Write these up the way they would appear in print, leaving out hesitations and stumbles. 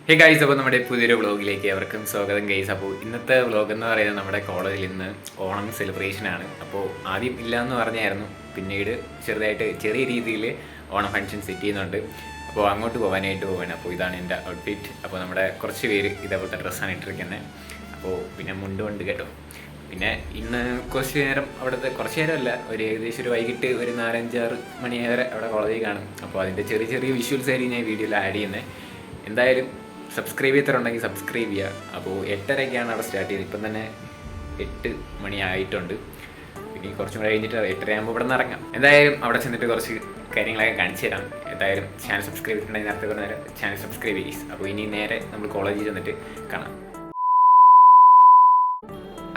Hey guys, അപ്പോൾ നമ്മുടെ പുതിയൊരു വ്ളോഗിലേക്ക് അവർക്കും സ്വാഗതം ഗൈസ്. അപ്പോൾ ഇന്നത്തെ വ്ളോഗ് എന്ന് പറയുന്നത് നമ്മുടെ കോളേജിൽ ഇന്ന് ഓണം സെലിബ്രേഷനാണ്. അപ്പോൾ ആദ്യം ഇല്ലയെന്ന് പറഞ്ഞായിരുന്നു, പിന്നീട് ചെറിയ രീതിയിൽ ഓണം ഫംഗ്ഷൻ സെറ്റ് ചെയ്യുന്നുണ്ട്. അപ്പോൾ അങ്ങോട്ട് പോകാനാണ്. അപ്പോൾ ഇതാണ് എൻ്റെ ഔട്ട്ഫിറ്റ്. അപ്പോൾ നമ്മുടെ കുറച്ച് പേര് ഇതേപോലത്തെ ഡ്രസ്സാണ് ഇട്ടിരിക്കുന്നത്. അപ്പോൾ പിന്നെ മുണ്ടുണ്ട് കേട്ടോ. പിന്നെ ഇന്ന് കുറച്ച് നേരം കുറച്ച് നേരമല്ല, ഏകദേശം ഒരു വൈകിട്ട് ഒരു 4-5-6 മണി വരെ അവിടെ കോളേജിൽ കാണും. അപ്പോൾ അതിൻ്റെ ചെറിയ വിഷ്വൽസ് ആയിരിക്കും ഞാൻ വീഡിയോയിൽ ആഡ് ചെയ്യുന്നത്. എന്തായാലും സബ്സ്ക്രൈബ് ചെയ്തിട്ടുണ്ടെങ്കിൽ സബ്സ്ക്രൈബ് ചെയ്യുക. അപ്പോൾ 8:30 അവിടെ സ്റ്റാർട്ട് ചെയ്തത്. ഇപ്പം തന്നെ 8 മണി ആയിട്ടുണ്ട്. പിന്നെ കുറച്ചും കൂടെ കഴിഞ്ഞിട്ട് 8:30 ആകുമ്പോൾ ഇവിടെ നിന്ന് ഇറങ്ങാം. എന്തായാലും അവിടെ ചെന്നിട്ട് കുറച്ച് കാര്യങ്ങളൊക്കെ കാണിച്ചു തരാം. എന്തായാലും ചാനൽ സബ്സ്ക്രൈബ് ചെയ്തിട്ടുണ്ടെങ്കിൽ നേരത്തെ പറഞ്ഞ ചാനൽ സബ്സ്ക്രൈബ് ചെയ്യും. അപ്പോൾ ഇനി നേരെ നമ്മൾ കോളേജിൽ ചെന്നിട്ട് കാണാം.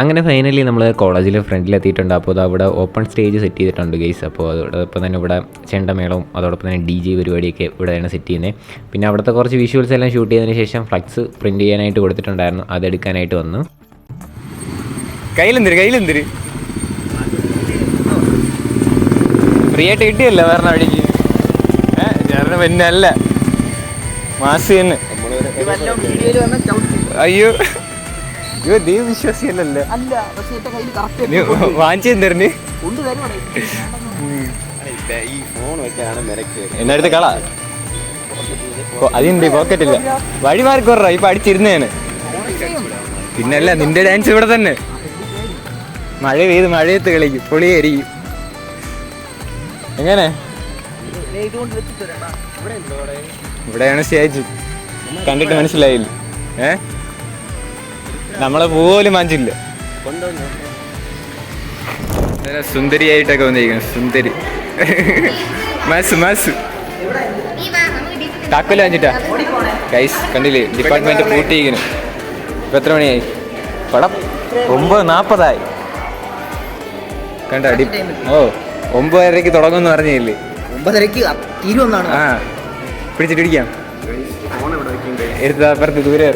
അങ്ങനെ ഫൈനലി നമ്മൾ കോളേജിൽ ഫ്രണ്ടിലെത്തിയിട്ടുണ്ട്. അപ്പോൾ അവിടെ ഓപ്പൺ സ്റ്റേജ് സെറ്റ് ചെയ്തിട്ടുണ്ട് ഗൈസ്. അപ്പോൾ അതോടൊപ്പം തന്നെ ഇവിടെ ചെണ്ടമേളവും അതോടൊപ്പം തന്നെ DJ പരിപാടിയൊക്കെ ഇവിടെയാണ് സെറ്റ് ചെയ്യുന്നത്. പിന്നെ അവിടുത്തെ കുറച്ച് വിഷ്വൽസ് എല്ലാം ഷൂട്ട് ചെയ്തതിന് ശേഷം ഫ്ലക്സ് പ്രിൻറ്റ് ചെയ്യാനായിട്ട് കൊടുത്തിട്ടുണ്ടായിരുന്നു. അതെടുക്കാനായിട്ട് വന്നു. കയ്യിലെന്തിരി ഫ്രീ ആയിട്ട് കിട്ടിയല്ല വേറെ വഴിക്ക് ചേട്ടന് പിന്നെ അല്ല മാസ് തന്നെ. അയ്യോ നീ വിശ്വാസിയല്ലല്ലോ. വാങ്ങിച്ചെന്തരന് എന്നടുത്ത് കള അതിണ്ട് പോക്കറ്റില്ല. വഴി മാറിക്കൊറ ഇപ്പൊ അടിച്ചിരുന്നേന്. പിന്നല്ല നിന്റെ ഡാൻസ് ഇവിടെ തന്നെ. മഴ പെയ്ത് മഴയത്ത് കളിക്കും, പൊളിയായിരിക്കും. എങ്ങനെ ഇവിടെയാണ് സ്റ്റേജ്. കണ്ടിട്ട് മനസ്സിലായില്ല. നമ്മളെ പോലും മാഞ്ചില്ല. സുന്ദരിയായിട്ടൊക്കെ വന്നിരിക്കുന്നു. സുന്ദരി മാസ് താക്കോല് വാങ്ങിട്ടാ ഗൈസ്. കണ്ടില്ലേ, ഡിപ്പാർട്ട്മെന്റ് പൂട്ടിയിരിക്കുന്നു. ഇപ്പൊ എത്ര മണിയായി? പടം 9:40 കണ്ട. 9:30 തുടങ്ങുമെന്ന് പറഞ്ഞില്ലേ? 9:30 ആ പിടിച്ചിട്ടിരിക്കാം. എടുത്തപ്പുറത്ത് ദൂരെ.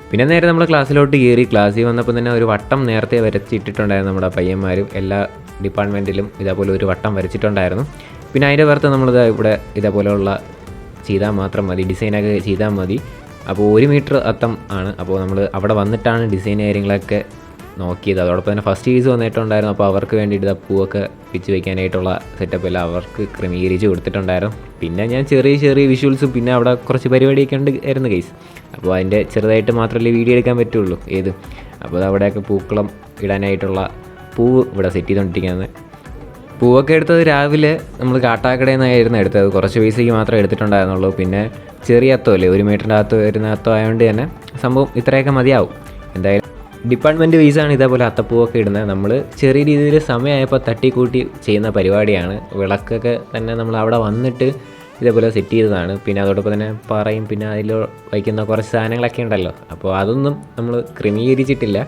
പിന്നെ നേരെ നമ്മൾ ക്ലാസ്സിലോട്ട് കയറി. ക്ലാസ്സിൽ വന്നപ്പോൾ തന്നെ ഒരു വട്ടം നേരത്തെ വരച്ചിട്ടിട്ടുണ്ടായിരുന്നു. നമ്മുടെ പയ്യന്മാരും എല്ലാ ഡിപ്പാർട്ട്മെൻറ്റിലും ഇതേപോലെ ഒരു വട്ടം വരച്ചിട്ടുണ്ടായിരുന്നു. പിന്നെ അതിൻ്റെ പുറത്ത് നമ്മളിത് ഇവിടെ ഇതേപോലെയുള്ള ചെയ്താൽ മാത്രം മതി, ഡിസൈനൊക്കെ ചെയ്താൽ മതി. അപ്പോൾ 1 മീറ്റർ അത്തം ആണ്. അപ്പോൾ നമ്മൾ അവിടെ വന്നിട്ടാണ് ഡിസൈൻ കാര്യങ്ങളൊക്കെ നോക്കിയത്. അതോടൊപ്പം തന്നെ ഫസ്റ്റ് ഫീസ് വന്നിട്ടുണ്ടായിരുന്നു. അപ്പോൾ അവർക്ക് വേണ്ടിയിട്ട് പൂവൊക്കെ പിച്ച് വയ്ക്കാനായിട്ടുള്ള സെറ്റപ്പ് എല്ലാം അവർക്ക് ക്രമീകരിച്ച് കൊടുത്തിട്ടുണ്ടായിരുന്നു. പിന്നെ ഞാൻ ചെറിയ വിഷ്വൽസും പിന്നെ അവിടെ കുറച്ച് പരിപാടിയൊക്കെ ആയിരുന്നു ഗൈസ്. അപ്പോൾ അതിൻ്റെ ചെറുതായിട്ട് മാത്രമല്ലേ വീഡിയോ എടുക്കാൻ പറ്റുള്ളൂ. അപ്പോൾ അവിടെയൊക്കെ പൂക്കളം ഇടാനായിട്ടുള്ള പൂവ് ഇവിടെ സെറ്റ് ചെയ്തുകൊണ്ടിരിക്കുന്നത്. പൂവൊക്കെ എടുത്തത് രാവിലെ നമ്മൾ കാട്ടാക്കടയിൽ നിന്നായിരുന്നു എടുത്തത്. കുറച്ച് പൈസയ്ക്ക് മാത്രമേ എടുത്തിട്ടുണ്ടായിരുന്നുള്ളൂ. പിന്നെ ചെറിയ അത്തമല്ലേ, 1 മീറ്ററിൻ്റെ അകത്ത് വരുന്ന അത്തം ആയതുകൊണ്ട് തന്നെ സംഭവം ഇത്രയൊക്കെ മതിയാവും. എന്തായാലും ഡിപ്പാർട്ട്മെൻറ്റ് വൈസാണ് ഇതേപോലെ അത്തപ്പൂവൊക്കെ ഇടുന്നത്. നമ്മൾ ചെറിയ രീതിയിൽ സമയമായപ്പോൾ തട്ടിക്കൂട്ടി ചെയ്യുന്ന പരിപാടിയാണ്. വിളക്കൊക്കെ തന്നെ നമ്മൾ അവിടെ വന്നിട്ട് ഇതേപോലെ സെറ്റ് ചെയ്തതാണ്. പിന്നെ അതോടൊപ്പം തന്നെ പറയും, പിന്നെ അതിൽ വയ്ക്കുന്ന കുറച്ച് സാധനങ്ങളൊക്കെ ഉണ്ടല്ലോ. അപ്പോൾ അതൊന്നും നമ്മൾ ക്രമീകരിച്ചിട്ടില്ല.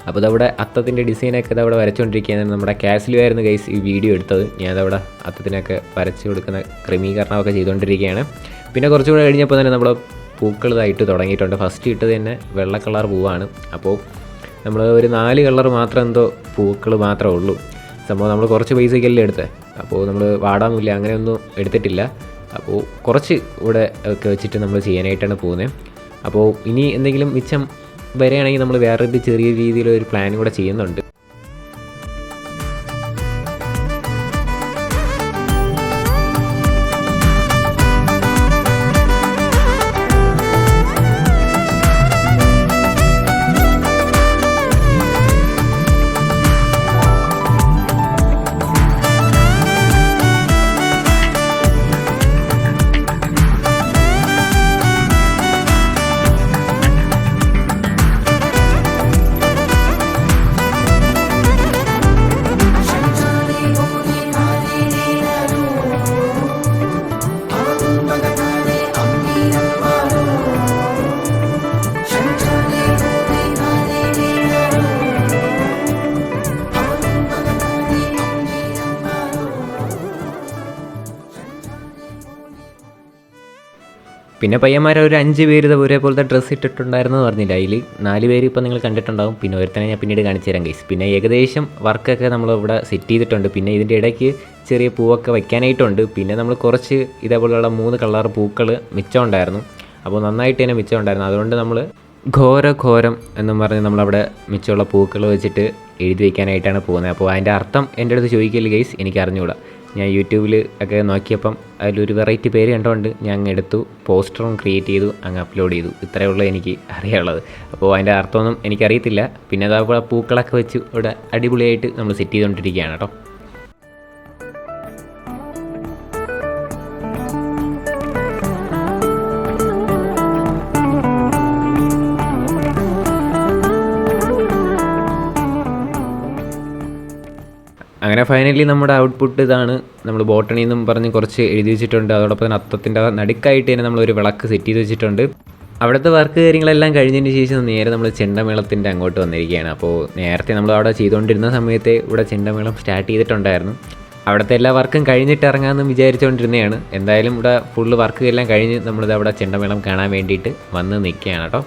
അപ്പോൾ ഇതവിടെ അത്തത്തിൻ്റെ ഡിസൈനൊക്കെ ഇതവിടെ വരച്ചുകൊണ്ടിരിക്കുകയാണ്. നമ്മുടെ കാസിലുമായിരുന്നു ഗൈസ് ഈ വീഡിയോ എടുത്തത്. ഞാനതവിടെ അത്തത്തിനൊക്കെ വരച്ച് കൊടുക്കുന്ന ക്രമീകരണമൊക്കെ ചെയ്തുകൊണ്ടിരിക്കുകയാണ്. പിന്നെ കുറച്ചുകൂടെ കഴിഞ്ഞപ്പോൾ തന്നെ നമ്മൾ പൂക്കൾ ഇതായിട്ട് തുടങ്ങിയിട്ടുണ്ട്. ഫസ്റ്റ് ഇട്ടത് തന്നെ വെള്ള കളർ പൂവാണ്. അപ്പോൾ നമ്മൾ ഒരു 4 കളർ മാത്രം എന്തോ പൂക്കൾ മാത്രമേ ഉള്ളൂ. സംഭവം നമ്മൾ കുറച്ച് പൈസയ്ക്കല്ലേ എടുത്തത്. അപ്പോൾ നമ്മൾ വാടാമില്ല അങ്ങനെയൊന്നും എടുത്തിട്ടില്ല. അപ്പോൾ കുറച്ച് ഇവിടെ ഒക്കെ വെച്ചിട്ട് നമ്മൾ ചെയ്യാനായിട്ടാണ് പോകുന്നത്. അപ്പോൾ ഇനി എന്തെങ്കിലും മിച്ചം വരികയാണെങ്കിൽ നമ്മൾ വേറൊരു ചെറിയ രീതിയിലൊരു പ്ലാൻ കൂടെ ചെയ്യുന്നുണ്ട്. പിന്നെ പയ്യന്മാർ ഒരു 5 പേര് ഒരേപോലത്തെ ഡ്രസ്സ് ഇട്ടിട്ടുണ്ടായിരുന്നു പറഞ്ഞില്ല. അതിൽ 4 പേര് ഇപ്പോൾ നിങ്ങൾ കണ്ടിട്ടുണ്ടാവും. പിന്നെ ഒരുത്തനെ ഞാൻ പിന്നീട് കാണിച്ചു തരാം ഗൈസ്. പിന്നെ ഏകദേശം വർക്കൊക്കെ നമ്മളിവിടെ സെറ്റ് ചെയ്തിട്ടുണ്ട്. പിന്നെ ഇതിൻ്റെ ഇടയ്ക്ക് ചെറിയ പൂവൊക്കെ വയ്ക്കാനായിട്ടുണ്ട്. പിന്നെ നമ്മൾ കുറച്ച് ഇതേപോലെയുള്ള 3 കളർ പൂക്കൾ മിച്ചം ഉണ്ടായിരുന്നു. അപ്പോൾ നന്നായിട്ട് തന്നെ മിച്ചം ഉണ്ടായിരുന്നു. അതുകൊണ്ട് നമ്മൾ ഘോരം എന്നും പറഞ്ഞ് നമ്മളവിടെ മിച്ചമുള്ള പൂക്കൾ വെച്ചിട്ട് എഴുതി വയ്ക്കാനായിട്ടാണ് പോകുന്നത്. അപ്പോൾ അതിൻ്റെ അർത്ഥം എൻ്റെ അടുത്ത് ചോദിക്കില്ല ഗൈസ്, എനിക്ക് അറിഞ്ഞുകൂടാ. ഞാൻ യൂട്യൂബിൽ ഒക്കെ നോക്കിയപ്പം അതിലൊരു വെറൈറ്റി പേര് കണ്ടുകൊണ്ട് ഞാൻ അങ്ങ് എടുത്തു, പോസ്റ്ററും ക്രിയേറ്റ് ചെയ്തു, അങ്ങ് അപ്ലോഡ് ചെയ്തു. ഇത്രയേ ഉള്ളൂ എനിക്ക് അറിയാനുള്ളത്. അപ്പോൾ അതിൻ്റെ അർത്ഥമൊന്നും എനിക്കറിയത്തില്ല. പിന്നെ അതേപോലെ പൂക്കളൊക്കെ വെച്ച് ഇവിടെ അടിപൊളിയായിട്ട് നമ്മൾ സെറ്റ് ചെയ്തുകൊണ്ടിരിക്കുകയാണ് കേട്ടോ. അങ്ങനെ ഫൈനലി നമ്മുടെ ഔട്ട്പുട്ട് ഇതാണ്. നമ്മൾ ബോട്ടണി എന്നും പറഞ്ഞ് കുറച്ച് എഴുതി വെച്ചിട്ടുണ്ട്. അതോടൊപ്പം തന്നെ അത്തത്തിൻ്റെ നടുക്കായിട്ട് തന്നെ നമ്മളൊരു വിളക്ക് സെറ്റ് ചെയ്ത് വെച്ചിട്ടുണ്ട്. അവിടുത്തെ വർക്ക് കാര്യങ്ങളെല്ലാം കഴിഞ്ഞതിന് ശേഷം നേരെ നമ്മൾ ചെണ്ടമേളത്തിൻ്റെ അങ്ങോട്ട് വന്നിരിക്കുകയാണ്. അപ്പോൾ നേരത്തെ നമ്മൾ അവിടെ ചെയ്തുകൊണ്ടിരുന്ന സമയത്തെ ഇവിടെ ചെണ്ടമേളം സ്റ്റാർട്ട് ചെയ്തിട്ടുണ്ടായിരുന്നു. അവിടുത്തെ എല്ലാ വർക്കും കഴിഞ്ഞിട്ട് ഇറങ്ങാമെന്ന് വിചാരിച്ചുകൊണ്ടിരുന്നതാണ്. എന്തായാലും ഇവിടെ ഫുള്ള് വർക്ക് എല്ലാം കഴിഞ്ഞ് നമ്മളിത് അവിടെ ചെണ്ടമേളം കാണാൻ വേണ്ടിയിട്ട് വന്ന് നിൽക്കുകയാണ് കേട്ടോ.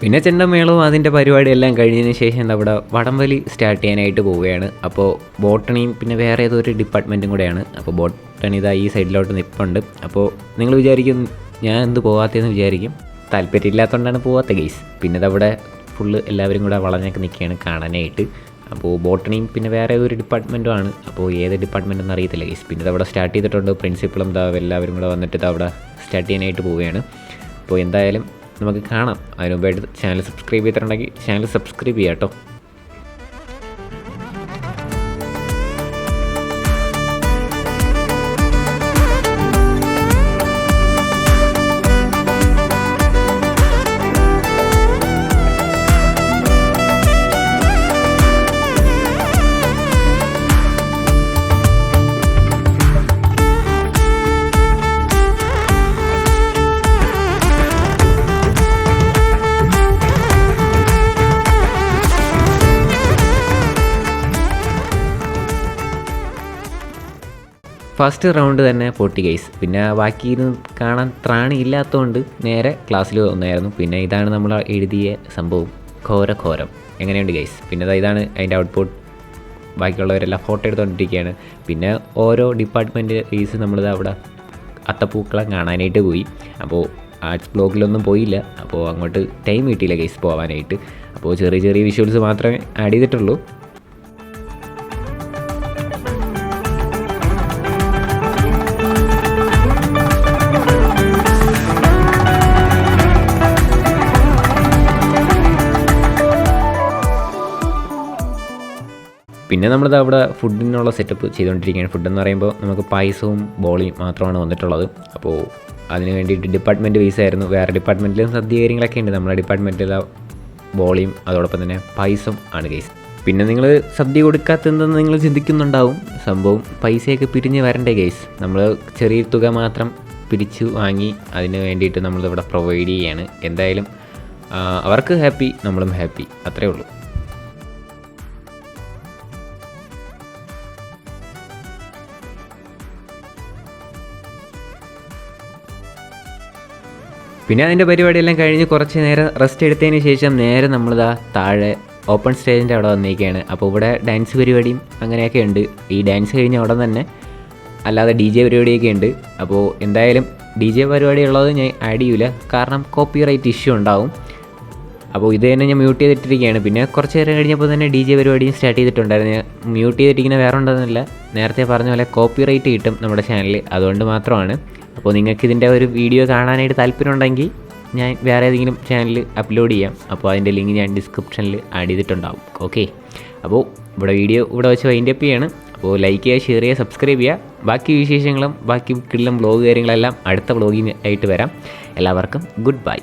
പിന്നെ ചെണ്ടമേളവും അതിൻ്റെ പരിപാടിയെല്ലാം കഴിഞ്ഞതിന് ശേഷം അവിടെ വടംവലി സ്റ്റാർട്ട് ചെയ്യാനായിട്ട് പോവുകയാണ്. അപ്പോൾ ബോട്ടണിയും പിന്നെ വേറെ ഏതൊരു ഡിപ്പാർട്ട്മെൻറ്റും കൂടെയാണ്. അപ്പോൾ ബോട്ടണി ഇതാ ഈ സൈഡിലോട്ട് നിൽപ്പുണ്ട്. അപ്പോൾ നിങ്ങൾ വിചാരിക്കും ഞാൻ എന്ത് പോകാത്തതെന്ന് വിചാരിക്കും. താല്പര്യമില്ലാത്തതുകൊണ്ടാണ് പോകാത്ത ഗെയ്സ്. പിന്നെ ഇതവിടെ ഫുള്ള് എല്ലാവരും കൂടെ വളഞ്ഞൊക്കെ നിൽക്കുകയാണ് കാണാനായിട്ട്. അപ്പോൾ ബോട്ടണിയും പിന്നെ വേറെ ഏതൊരു ഡിപ്പാർട്ട്മെൻറ്റും ആണ്. അപ്പോൾ ഏത് ഡിപ്പാർട്ട്മെൻറ്റൊന്നും അറിയത്തില്ല ഗെയ്സ്. പിന്നെ ഇതവിടെ സ്റ്റാർട്ട് ചെയ്തിട്ടുണ്ട്. പ്രിൻസിപ്പളും എല്ലാവരും കൂടെ വന്നിട്ട് ഇതവിടെ സ്റ്റാർട്ട് ചെയ്യാനായിട്ട് പോവുകയാണ്. അപ്പോൾ എന്തായാലും നമുക്ക് കാണാം. അതിന് മുമ്പായിട്ട് ചാനൽ സബ്സ്ക്രൈബ് ചെയ്തിട്ടുണ്ടെങ്കിൽ ചാനൽ സബ്സ്ക്രൈബ് ചെയ്യാം കേട്ടോ. ഫസ്റ്റ് റൗണ്ട് തന്നെ പൊട്ടി ഗൈസ്. പിന്നെ ബാക്കി കാണാൻ ത്രാണി ഇല്ലാത്തതുകൊണ്ട് നേരെ ക്ലാസ്സിൽ വന്നായിരുന്നു. പിന്നെ ഇതാണ് നമ്മൾ എഴുതിയ സംഭവം, ഘോരം. എങ്ങനെയുണ്ട് ഗൈസ്? പിന്നെ ഇതാണ് അതിൻ്റെ ഔട്ട്പുട്ട്. ബാക്കിയുള്ളവരെല്ലാം ഫോട്ടോ എടുത്തുകൊണ്ടിരിക്കുകയാണ്. പിന്നെ ഓരോ ഡിപ്പാർട്ട്മെൻറ്റ് ഫീസ് നമ്മളിത് അവിടെ അത്തപ്പൂക്കളം കാണാനായിട്ട് പോയി. അപ്പോൾ ആർട്സ് ബ്ലോക്കിലൊന്നും പോയില്ല, അപ്പോൾ അങ്ങോട്ട് ടൈം കിട്ടിയില്ല ഗൈസ് പോകാനായിട്ട്. അപ്പോൾ ചെറിയ ചെറിയ വിഷ്വൽസ് മാത്രമേ ആഡ് ചെയ്തിട്ടുള്ളൂ. പിന്നെ നമ്മളിത് അവിടെ ഫുഡിനുള്ള സെറ്റപ്പ് ചെയ്തുകൊണ്ടിരിക്കുകയാണ്. ഫുഡെന്ന് പറയുമ്പോൾ നമുക്ക് പായസവും ബോളിയും മാത്രമാണ് വന്നിട്ടുള്ളത്. അപ്പോൾ അതിന് വേണ്ടിയിട്ട് ഡിപ്പാർട്ട്മെൻറ്റ് ആയിരുന്നു. വേറെ ഡിപ്പാർട്ട്മെൻറ്റിലും സദ്യ കാര്യങ്ങളൊക്കെ ഉണ്ട്. നമ്മുടെ ഡിപ്പാർട്ട്മെൻറ്റിലെ ബോളിയും അതോടൊപ്പം തന്നെ പായസം ആണ് ഗൈസ്. പിന്നെ നിങ്ങൾ സദ്യ കൊടുക്കാത്തതെന്ന് നിങ്ങൾ ചിന്തിക്കുന്നുണ്ടാവും. സംഭവം പൈസയൊക്കെ പിരിഞ്ഞ് വരണ്ടേ ഗൈസ്. നമ്മൾ ചെറിയ തുക മാത്രം പിരിച്ചു വാങ്ങി അതിന് വേണ്ടിയിട്ട് നമ്മളിവിടെ പ്രൊവൈഡ് ചെയ്യുകയാണ്. എന്തായാലും അവർക്ക് ഹാപ്പി, നമ്മളും ഹാപ്പി, അത്രേ ഉള്ളൂ. പിന്നെ അതിൻ്റെ പരിപാടിയെല്ലാം കഴിഞ്ഞ് കുറച്ച് നേരം റെസ്റ്റ് എടുത്തതിന് ശേഷം നേരെ നമ്മളിതാ താഴെ ഓപ്പൺ സ്റ്റേജിൻ്റെ അവിടെ വന്നിരിക്കുകയാണ്. അപ്പോൾ ഇവിടെ ഡാൻസ് പരിപാടിയും അങ്ങനെയൊക്കെ ഉണ്ട്. ഈ ഡാൻസ് കഴിഞ്ഞ അവിടെ തന്നെ അല്ലാതെ DJ പരിപാടിയൊക്കെ ഉണ്ട്. അപ്പോൾ എന്തായാലും DJ പരിപാടി ഉള്ളത് ഞാൻ ആഡ് ചെയ്യില്ല, കാരണം കോപ്പിറൈറ്റ് ഇഷ്യൂ ഉണ്ടാവും. അപ്പോൾ ഇത് തന്നെ ഞാൻ മ്യൂട്ട് ചെയ്തിട്ടിരിക്കുകയാണ്. പിന്നെ കുറച്ച് നേരം കഴിഞ്ഞപ്പോൾ തന്നെ DJ പരിപാടിയും സ്റ്റാർട്ട് ചെയ്തിട്ടുണ്ടായിരുന്നു. ഞാൻ മ്യൂട്ട് ചെയ്തിട്ടിരിക്കുന്ന വേറെ ഉണ്ടെന്നില്ല, നേരത്തെ പറഞ്ഞ പോലെ കോപ്പിറൈറ്റ് കിട്ടും നമ്മുടെ ചാനലിൽ, അതുകൊണ്ട് മാത്രമാണ്. അപ്പോൾ നിങ്ങൾക്ക് ഇതിൻ്റെ ഒരു വീഡിയോ കാണാനായിട്ട് താല്പര്യമുണ്ടെങ്കിൽ ഞാൻ വേറെ ഏതെങ്കിലും ചാനലിൽ അപ്ലോഡ് ചെയ്യാം. അപ്പോൾ അതിൻ്റെ ലിങ്ക് ഞാൻ ഡിസ്ക്രിപ്ഷനിൽ ആഡ് ചെയ്തിട്ടുണ്ടാവും. ഓക്കെ, അപ്പോൾ വീഡിയോ ഇവിടെ വെച്ച് വൈൻഡ് അപ്പ് ചെയ്യാണ്. അപ്പോൾ ലൈക്ക് ചെയ്യുക, ഷെയർ ചെയ്യുക, സബ്സ്ക്രൈബ് ചെയ്യുക. ബാക്കി വിശേഷങ്ങളും ബാക്കി കിള്ളും വ്ളോഗ് കാര്യങ്ങളെല്ലാം അടുത്ത വ്ളോഗിങ് ആയിട്ട് വരാം. എല്ലാവർക്കും ഗുഡ് ബൈ.